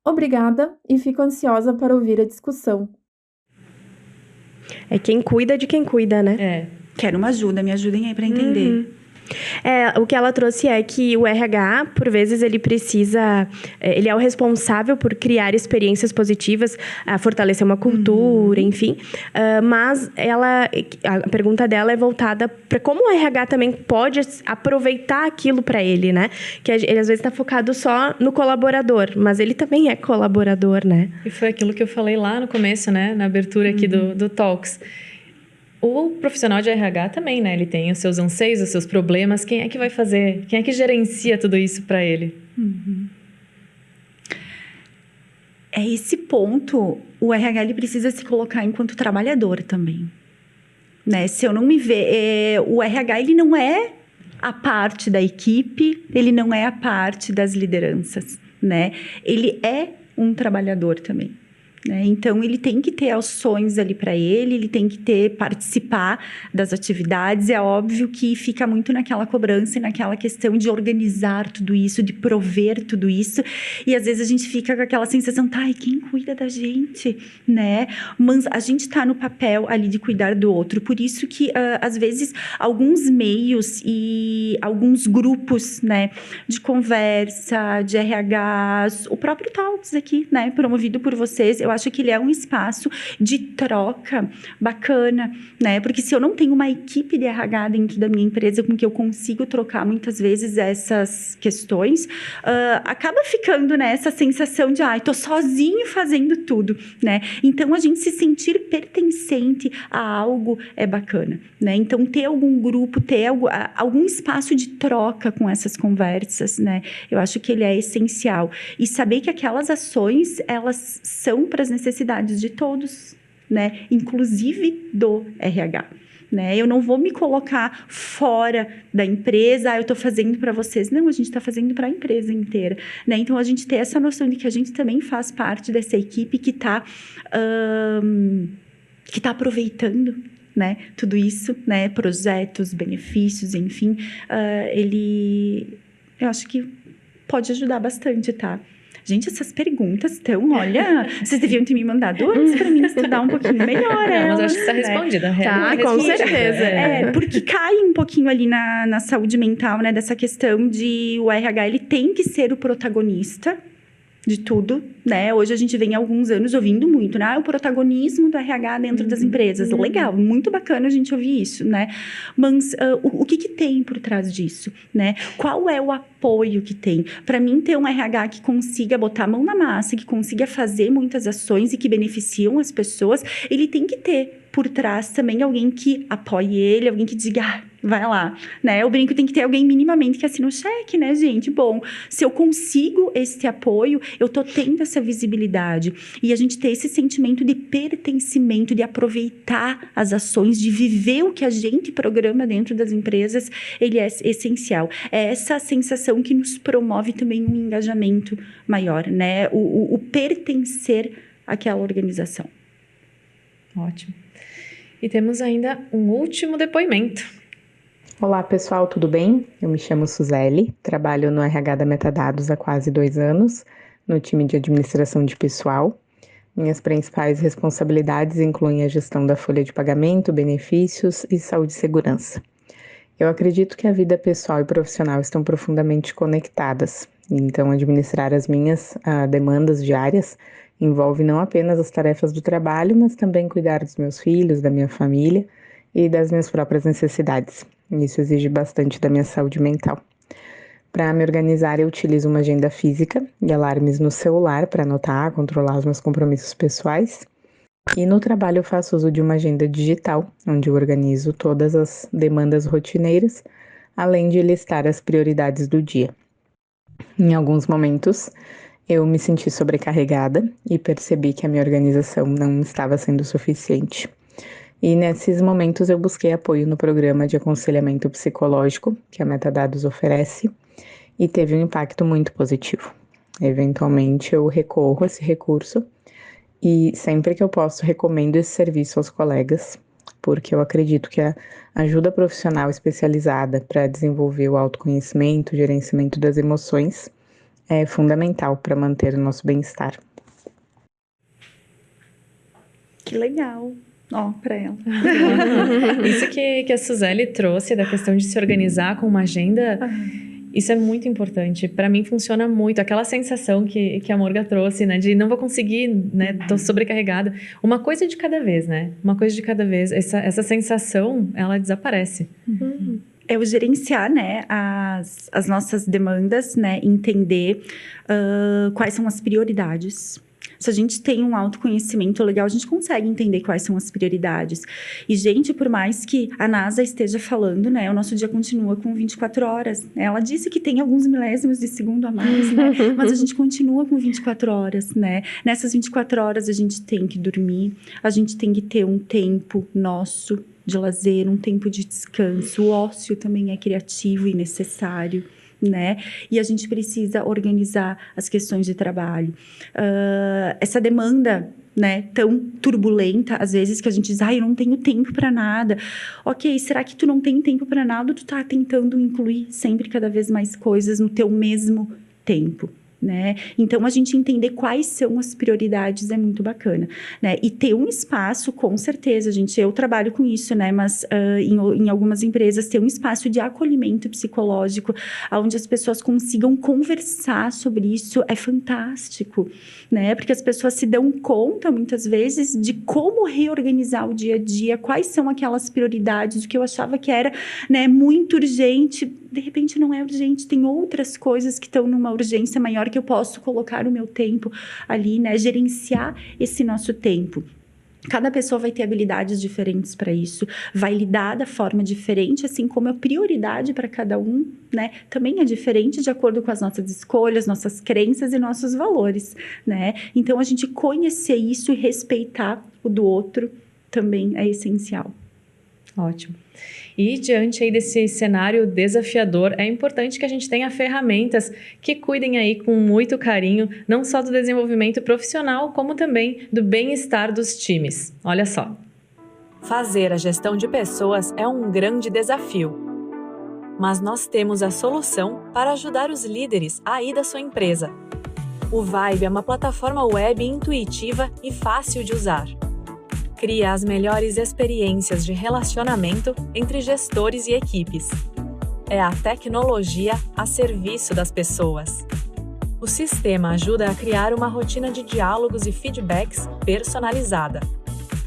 Obrigada e fico ansiosa para ouvir a discussão. É quem cuida de quem cuida, né? É. Quero uma ajuda, me ajudem aí para entender. O que ela trouxe é que o RH, por vezes, ele é o responsável por criar experiências positivas, fortalecer uma cultura, enfim. Mas a pergunta dela é voltada para como o RH também pode aproveitar aquilo para ele, né? Que ele às vezes está focado só no colaborador, mas ele também é colaborador, né? E foi aquilo que eu falei lá no começo, né? Na abertura aqui do Talks. O profissional de RH também, né? Ele tem os seus anseios, os seus problemas. Quem é que vai fazer? Quem é que gerencia tudo isso para ele? É esse ponto, o RH ele precisa se colocar enquanto trabalhador também. Né? Se eu não me ver, o RH ele não é a parte da equipe, ele não é a parte das lideranças, né? Ele é um trabalhador também. Né? Então, ele tem que ter ações ali para ele tem que participar das atividades. É óbvio que fica muito naquela cobrança e naquela questão de organizar tudo isso, de prover tudo isso. E às vezes a gente fica com aquela sensação, e quem cuida da gente? Né? Mas a gente está no papel ali de cuidar do outro. Por isso que, às vezes, alguns meios e alguns grupos, né, de conversa, de RHs, o próprio Talks aqui, né, promovido por vocês, eu acho que ele é um espaço de troca bacana, né? Porque se eu não tenho uma equipe de RH dentro da minha empresa com que eu consigo trocar muitas vezes essas questões, acaba ficando nessa sensação de, tô sozinho fazendo tudo, né? Então, a gente se sentir pertencente a algo é bacana, né? Então, ter algum grupo, ter algum espaço de troca com essas conversas, né? Eu acho que ele é essencial. E saber que aquelas ações, elas são para as necessidades de todos, né? Inclusive do RH. Né? Eu não vou me colocar fora da empresa, eu estou fazendo para vocês. Não, a gente está fazendo para a empresa inteira. Né? Então, a gente tem essa noção de que a gente também faz parte dessa equipe que está aproveitando, né, tudo isso, né, projetos, benefícios, enfim. Eu acho que pode ajudar bastante, tá? Gente, essas perguntas estão, olha, vocês deviam ter me mandado antes para mim estudar um pouquinho melhor. Mas eu acho que está respondida. Tá, com certeza. Porque cai um pouquinho ali na saúde mental, né, dessa questão de o RH, ele tem que ser o protagonista de tudo, né? Hoje a gente vem há alguns anos ouvindo muito, né? O protagonismo do RH dentro das empresas. Legal, muito bacana a gente ouvir isso, né? Mas o que tem por trás disso, né? Qual é o apoio que tem? Para mim, ter um RH que consiga botar a mão na massa, que consiga fazer muitas ações e que beneficiam as pessoas, ele tem que ter por trás também alguém que apoie ele, alguém que diga, vai lá, né? Eu brinco, tem que ter alguém minimamente que assine o cheque, né, gente? Bom, se eu consigo esse apoio, eu tô tendo essa visibilidade. E a gente ter esse sentimento de pertencimento, de aproveitar as ações, de viver o que a gente programa dentro das empresas, ele é essencial. É essa sensação que nos promove também um engajamento maior, né? O pertencer àquela organização. Ótimo. E temos ainda um último depoimento. Olá pessoal, tudo bem? Eu me chamo Suzeli, trabalho no RH da Metadados há quase 2 anos, no time de administração de pessoal. Minhas principais responsabilidades incluem a gestão da folha de pagamento, benefícios e saúde e segurança. Eu acredito que a vida pessoal e profissional estão profundamente conectadas, então administrar as minhas demandas diárias envolve não apenas as tarefas do trabalho, mas também cuidar dos meus filhos, da minha família e das minhas próprias necessidades. Isso exige bastante da minha saúde mental. Para me organizar, eu utilizo uma agenda física e alarmes no celular para anotar, controlar os meus compromissos pessoais. E no trabalho eu faço uso de uma agenda digital, onde eu organizo todas as demandas rotineiras, além de listar as prioridades do dia. Em alguns momentos, eu me senti sobrecarregada e percebi que a minha organização não estava sendo suficiente. E nesses momentos eu busquei apoio no programa de aconselhamento psicológico que a Metadados oferece e teve um impacto muito positivo. Eventualmente eu recorro a esse recurso e sempre que eu posso recomendo esse serviço aos colegas, porque eu acredito que a ajuda profissional especializada para desenvolver o autoconhecimento, o gerenciamento das emoções é fundamental para manter o nosso bem-estar. Que legal. Ó, para ela. Isso que a Suzeli trouxe da questão de se organizar com uma agenda, isso é muito importante. Para mim funciona muito. Aquela sensação que a Morga trouxe, né? De não vou conseguir, né? Tô sobrecarregada. Uma coisa de cada vez, né? Uma coisa de cada vez. Essa sensação, ela desaparece. É o gerenciar, né, as nossas demandas, né? Entender quais são as prioridades. Se a gente tem um autoconhecimento legal, a gente consegue entender quais são as prioridades. E, gente, por mais que a NASA esteja falando, né, o nosso dia continua com 24 horas. Né? Ela disse que tem alguns milésimos de segundo a mais, né? Mas a gente continua com 24 horas, né? Nessas 24 horas a gente tem que dormir, a gente tem que ter um tempo nosso de lazer, um tempo de descanso. O ócio também é criativo e necessário. Né? E a gente precisa organizar as questões de trabalho. Essa demanda, né, tão turbulenta, às vezes que a gente diz, eu não tenho tempo para nada. Ok, será que tu não tem tempo para nada ou tu tá tentando incluir sempre cada vez mais coisas no teu mesmo tempo? Né? Então, a gente entender quais são as prioridades é muito bacana, né? E ter um espaço, com certeza, gente, eu trabalho com isso, né? Mas em algumas empresas, ter um espaço de acolhimento psicológico, onde as pessoas consigam conversar sobre isso é fantástico, né? Porque as pessoas se dão conta, muitas vezes, de como reorganizar o dia a dia, quais são aquelas prioridades, o que eu achava que era, né, muito urgente, de repente não é urgente, tem outras coisas que estão numa urgência maior que eu posso colocar o meu tempo ali, né? Gerenciar esse nosso tempo. Cada pessoa vai ter habilidades diferentes para isso, vai lidar da forma diferente, assim como a prioridade para cada um, né? Também é diferente de acordo com as nossas escolhas, nossas crenças e nossos valores, né? Então, a gente conhecer isso e respeitar o do outro também é essencial. Ótimo. E diante aí desse cenário desafiador, é importante que a gente tenha ferramentas que cuidem aí com muito carinho, não só do desenvolvimento profissional, como também do bem-estar dos times. Olha só. Fazer a gestão de pessoas é um grande desafio. Mas nós temos a solução para ajudar os líderes a ir da sua empresa. O Vibe é uma plataforma web intuitiva e fácil de usar. Cria as melhores experiências de relacionamento entre gestores e equipes. É a tecnologia a serviço das pessoas. O sistema ajuda a criar uma rotina de diálogos e feedbacks personalizada.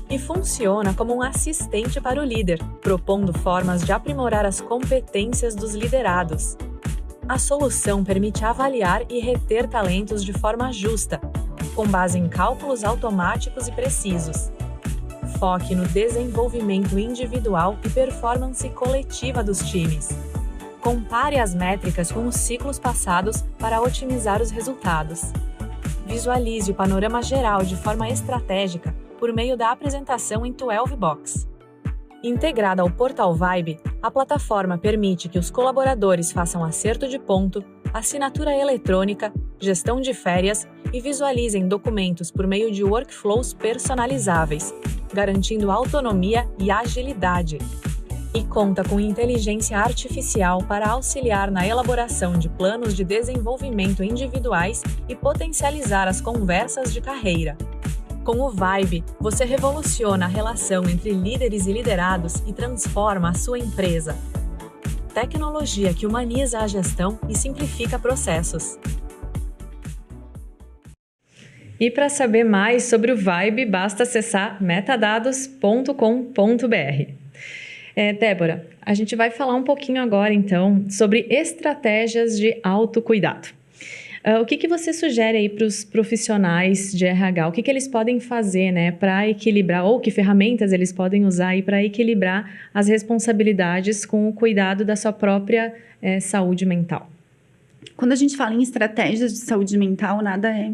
E funciona como um assistente para o líder, propondo formas de aprimorar as competências dos liderados. A solução permite avaliar e reter talentos de forma justa, com base em cálculos automáticos e precisos. Foque no desenvolvimento individual e performance coletiva dos times. Compare as métricas com os ciclos passados para otimizar os resultados. Visualize o panorama geral de forma estratégica por meio da apresentação em 12box. Integrada ao portal Vibe, a plataforma permite que os colaboradores façam acerto de ponto, assinatura eletrônica, gestão de férias e visualizem documentos por meio de workflows personalizáveis, garantindo autonomia e agilidade. E conta com inteligência artificial para auxiliar na elaboração de planos de desenvolvimento individuais e potencializar as conversas de carreira. Com o Vibe, você revoluciona a relação entre líderes e liderados e transforma a sua empresa. Tecnologia que humaniza a gestão e simplifica processos. E para saber mais sobre o Vibe, basta acessar metadados.com.br. Débora, a gente vai falar um pouquinho agora, então, sobre estratégias de autocuidado. O que você sugere aí para os profissionais de RH? O que eles podem fazer, né, para equilibrar, ou que ferramentas eles podem usar aí para equilibrar as responsabilidades com o cuidado da sua própria saúde mental? Quando a gente fala em estratégias de saúde mental, nada é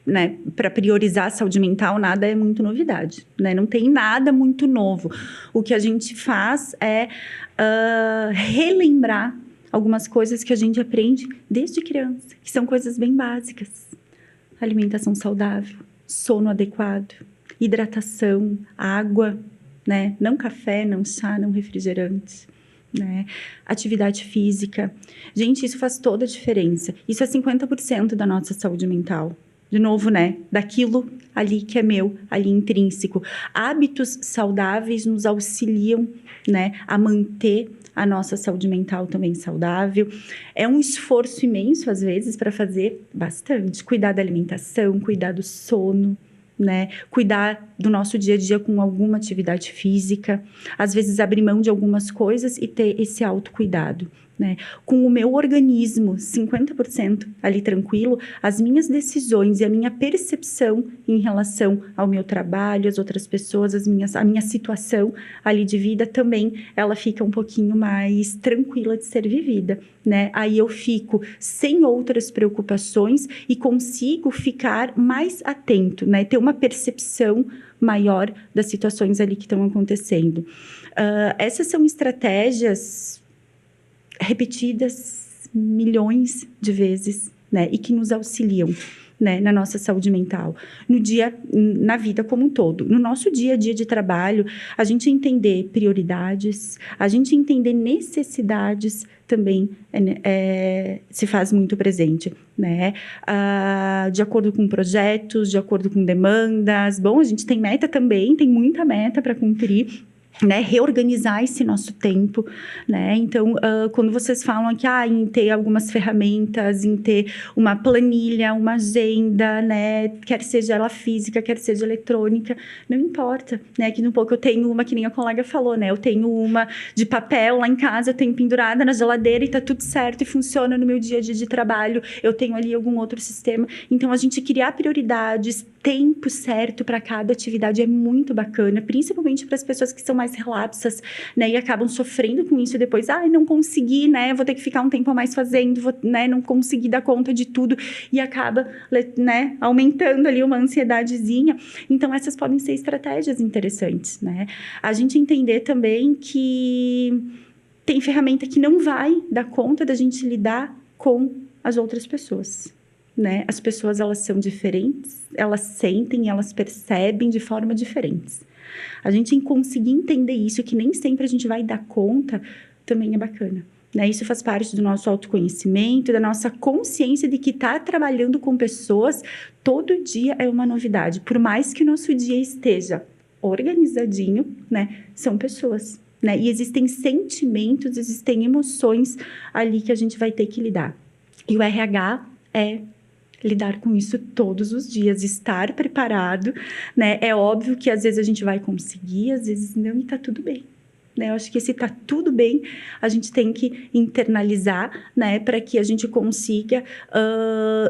né, para priorizar a saúde mental, nada é muito novidade, né? Não tem nada muito novo. O que a gente faz é relembrar algumas coisas que a gente aprende desde criança, que são coisas bem básicas. Alimentação saudável, sono adequado, hidratação, água, né? Não café, não chá, não refrigerante, né? Atividade física. Gente, isso faz toda a diferença. Isso é 50% da nossa saúde mental. De novo, né? Daquilo ali que é meu, ali intrínseco. Hábitos saudáveis nos auxiliam, né, a manter a nossa saúde mental também saudável. É um esforço imenso, às vezes, para fazer bastante. Cuidar da alimentação, cuidar do sono, né? Cuidar do nosso dia a dia com alguma atividade física. Às vezes, abrir mão de algumas coisas e ter esse autocuidado, né? Com o meu organismo 50% ali tranquilo, as minhas decisões e a minha percepção em relação ao meu trabalho, às outras pessoas, a minha situação ali de vida também, ela fica um pouquinho mais tranquila de ser vivida, né? Aí eu fico sem outras preocupações e consigo ficar mais atento, né? Ter uma percepção maior das situações ali que estão acontecendo. Essas são estratégias repetidas milhões de vezes, né? E que nos auxiliam, né, na nossa saúde mental, na vida como um todo. No nosso dia a dia de trabalho, a gente entender prioridades, a gente entender necessidades também se faz muito presente, né? De acordo com projetos, de acordo com demandas. Bom, a gente tem meta também, tem muita meta para cumprir, né, reorganizar esse nosso tempo, né? Então, quando vocês falam aqui, em ter algumas ferramentas, em ter uma planilha, uma agenda, né, quer seja ela física, quer seja eletrônica, não importa, né? Que um pouco eu tenho uma, que nem a colega falou, né? Eu tenho uma de papel lá em casa, eu tenho pendurada na geladeira e tá tudo certo e funciona no meu dia a dia de trabalho. Eu tenho ali algum outro sistema. Então, a gente criar prioridades, tempo certo para cada atividade é muito bacana, principalmente para as pessoas que são mais relapsas, né, e acabam sofrendo com isso depois. Não consegui, né, vou ter que ficar um tempo a mais fazendo, né, não consegui dar conta de tudo, e acaba, né, aumentando ali uma ansiedadezinha. Então, essas podem ser estratégias interessantes, né. A gente entender também que tem ferramenta que não vai dar conta da gente lidar com as outras pessoas, né? As pessoas, elas são diferentes, elas sentem, elas percebem de forma diferentes. A gente conseguir entender isso, que nem sempre a gente vai dar conta, também é bacana, né? Isso faz parte do nosso autoconhecimento, da nossa consciência de que estar trabalhando com pessoas todo dia é uma novidade. Por mais que o nosso dia esteja organizadinho, né? São pessoas, né? E existem sentimentos, existem emoções ali que a gente vai ter que lidar. E o RH é lidar com isso todos os dias, estar preparado, né? É óbvio que às vezes a gente vai conseguir, às vezes não, e tá tudo bem, né? Eu acho que se tá tudo bem, a gente tem que internalizar, né? Para que a gente consiga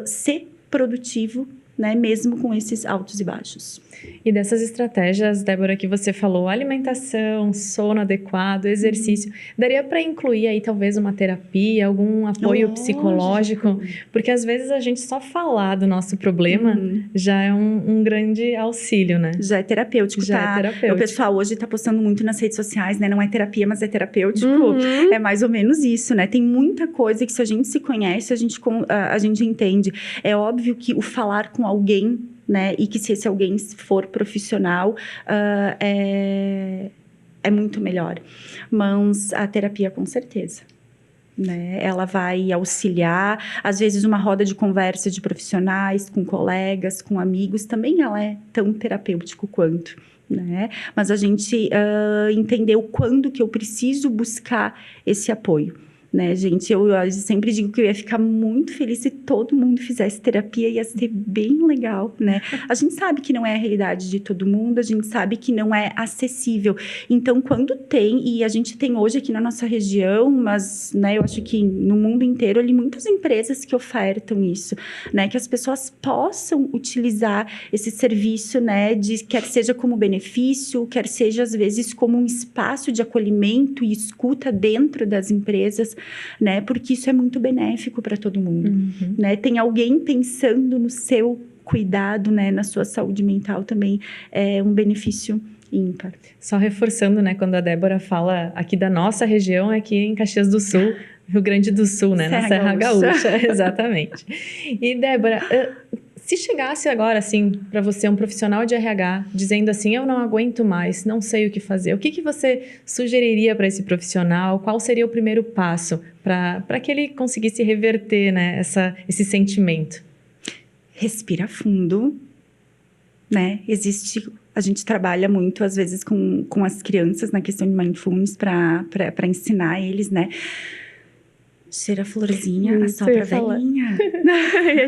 ser produtivo, né? Mesmo com esses altos e baixos. E dessas estratégias, Débora, que você falou, alimentação, sono adequado, exercício, daria para incluir aí talvez uma terapia, algum apoio psicológico? Porque às vezes a gente só falar do nosso problema já é um grande auxílio, né? Já é terapêutico, já é terapêutico. O pessoal hoje tá postando muito nas redes sociais, né? Não é terapia, mas é terapêutico. É mais ou menos isso, né? Tem muita coisa que se a gente se conhece, a gente entende. É óbvio que o falar com alguém, né, e que se esse alguém for profissional, é muito melhor. Mas a terapia, com certeza, né, ela vai auxiliar. Às vezes, uma roda de conversa de profissionais, com colegas, com amigos, também ela é tão terapêutico quanto, né? Mas a gente entendeu quando que eu preciso buscar esse apoio. Né, gente, eu sempre digo que eu ia ficar muito feliz se todo mundo fizesse terapia, ia ser bem legal, né? A gente sabe que não é a realidade de todo mundo, a gente sabe que não é acessível. Então, quando tem, e a gente tem hoje aqui na nossa região, mas, né, eu acho que no mundo inteiro, ali, muitas empresas que ofertam isso, né? Que as pessoas possam utilizar esse serviço, né? Quer seja como benefício, quer seja, às vezes, como um espaço de acolhimento e escuta dentro das empresas, né? Porque isso é muito benéfico para todo mundo, né? Tem alguém pensando no seu cuidado, né, na sua saúde mental também é um benefício ímpar. Só reforçando, né, quando a Débora fala aqui da nossa região, aqui em Caxias do Sul, Rio Grande do Sul, né, na Serra Gaúcha, exatamente. E Débora, se chegasse agora, assim, para você, um profissional de RH, dizendo assim, eu não aguento mais, não sei o que fazer, o que você sugeriria para esse profissional? Qual seria o primeiro passo para que ele conseguisse reverter, né, esse sentimento? Respira fundo, né? A gente trabalha muito, às vezes, com as crianças na questão de mindfulness para ensinar eles, né? Cheira a florzinha, assopra a velhinha.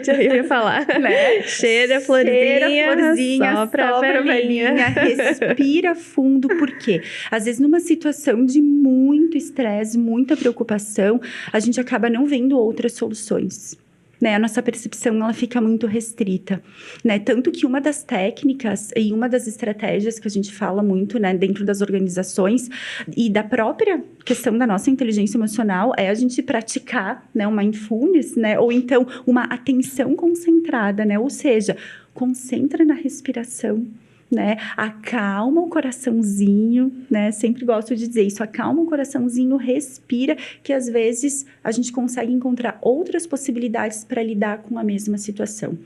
Eu ia falar. Né? Cheira a florzinha, assopra a velhinha. Respira fundo, por quê? Às vezes, numa situação de muito estresse, muita preocupação, a gente acaba não vendo outras soluções. Né, a nossa percepção ela fica muito restrita, né? Tanto que uma das técnicas e uma das estratégias que a gente fala muito, né, dentro das organizações e da própria questão da nossa inteligência emocional é a gente praticar, né, o mindfulness, né, ou então uma atenção concentrada, né? Ou seja, concentra na respiração, né? Acalma o coraçãozinho, né? Sempre gosto de dizer isso, acalma o coraçãozinho, respira, que às vezes a gente consegue encontrar outras possibilidades para lidar com a mesma situação,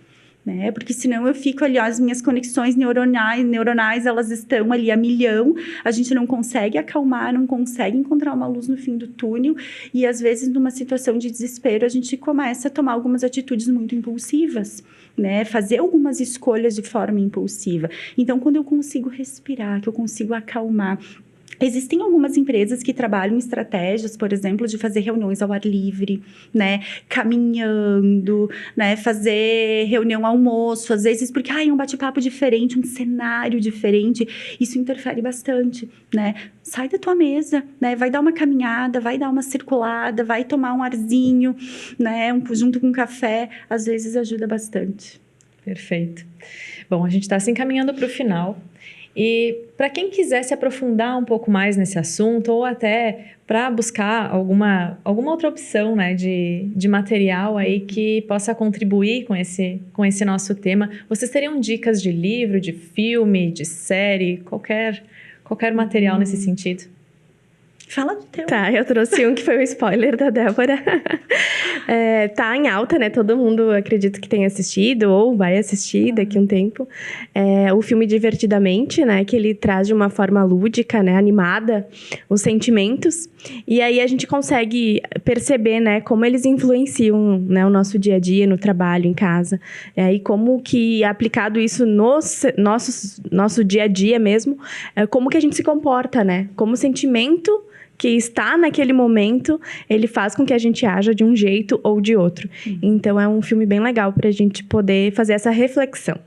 né? Porque senão eu fico ali, as minhas conexões neuronais, elas estão ali a milhão, a gente não consegue acalmar, não consegue encontrar uma luz no fim do túnel e às vezes numa situação de desespero a gente começa a tomar algumas atitudes muito impulsivas, né? Fazer algumas escolhas de forma impulsiva. Então, quando eu consigo respirar, que eu consigo acalmar. Existem algumas empresas que trabalham estratégias, por exemplo, de fazer reuniões ao ar livre, né? Caminhando, né? Fazer reunião almoço, às vezes, porque é um bate-papo diferente, um cenário diferente. Isso interfere bastante, né? Sai da tua mesa, né? Vai dar uma caminhada, vai dar uma circulada, vai tomar um arzinho, né? Junto com um café, às vezes ajuda bastante. Perfeito. Bom, a gente está se encaminhando para o final. E para quem quiser se aprofundar um pouco mais nesse assunto ou até para buscar alguma outra opção, né, de material aí que possa contribuir com esse nosso tema, vocês teriam dicas de livro, de filme, de série, qualquer material nesse sentido? Fala do teu. Tá, eu trouxe um que foi o spoiler da Débora. Tá em alta, né? Todo mundo acredito que tenha assistido ou vai assistir daqui a um tempo. O filme Divertidamente, né? Que ele traz de uma forma lúdica, né? Animada, os sentimentos. E aí a gente consegue perceber, né? Como eles influenciam, né, o nosso dia a dia, no trabalho, em casa. E como que, aplicado isso no nosso dia a dia mesmo, como que a gente se comporta, né? Como o sentimento que está naquele momento, ele faz com que a gente haja de um jeito ou de outro. Então, é um filme bem legal para a gente poder fazer essa reflexão.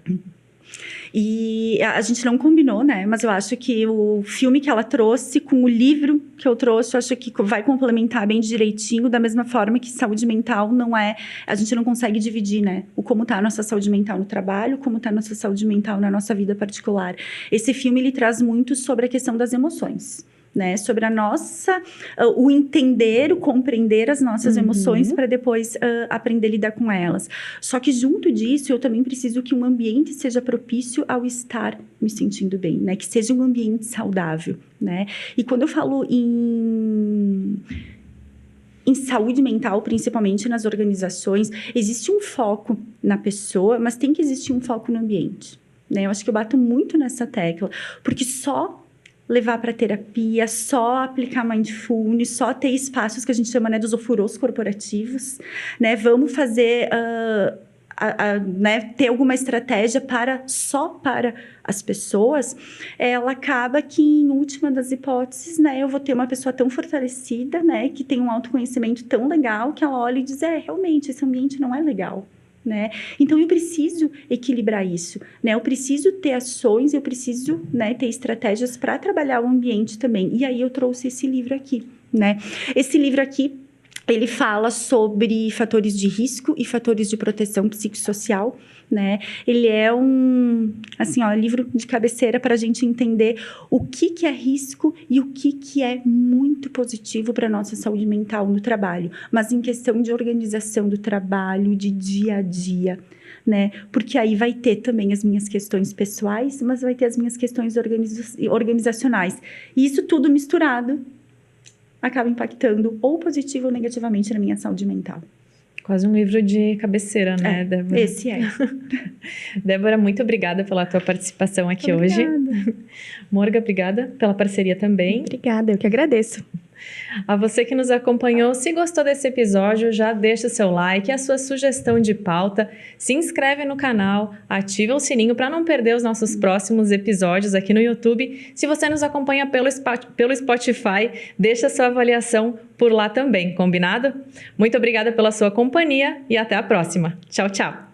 E a gente não combinou, né? Mas eu acho que o filme que ela trouxe com o livro que eu trouxe, eu acho que vai complementar bem direitinho, da mesma forma que saúde mental não é... A gente não consegue dividir, né? O como tá a nossa saúde mental no trabalho, como tá a nossa saúde mental na nossa vida particular. Esse filme, ele traz muito sobre a questão das emoções, né? Sobre o entender, o compreender as nossas emoções para depois aprender a lidar com elas. Só que junto disso, eu também preciso que um ambiente seja propício ao estar me sentindo bem, né? Que seja um ambiente saudável, né? E quando eu falo em saúde mental, principalmente nas organizações, existe um foco na pessoa, mas tem que existir um foco no ambiente, né? Eu acho que eu bato muito nessa tecla, porque só levar para terapia, só aplicar mindfulness, só ter espaços que a gente chama, né, dos ofurôs corporativos, né? Vamos fazer, né, ter alguma estratégia só para as pessoas, ela acaba que, em última das hipóteses, né, eu vou ter uma pessoa tão fortalecida, né, que tem um autoconhecimento tão legal, que ela olha e diz, realmente, esse ambiente não é legal. Né? Então, eu preciso equilibrar isso, né? Eu preciso ter ações, eu preciso, né, ter estratégias para trabalhar o ambiente também. E aí, eu trouxe esse livro aqui, né? Esse livro aqui, Ele fala sobre fatores de risco e fatores de proteção psicossocial, né? Ele é um, assim, ó, livro de cabeceira para a gente entender o que é risco e o que é muito positivo para a nossa saúde mental no trabalho, mas em questão de organização do trabalho, de dia a dia, né? Porque aí vai ter também as minhas questões pessoais, mas vai ter as minhas questões organizacionais. E isso tudo misturado acaba impactando ou positivo ou negativamente na minha saúde mental. Quase um livro de cabeceira, né, Débora? Esse é. Débora, muito obrigada pela tua participação aqui hoje. Morga, obrigada pela parceria também. Obrigada, eu que agradeço. A você que nos acompanhou, se gostou desse episódio, já deixa o seu like, a sua sugestão de pauta, se inscreve no canal, ativa o sininho para não perder os nossos próximos episódios aqui no YouTube. Se você nos acompanha pelo Spotify, deixa sua avaliação por lá também, combinado? Muito obrigada pela sua companhia e até a próxima. Tchau, tchau!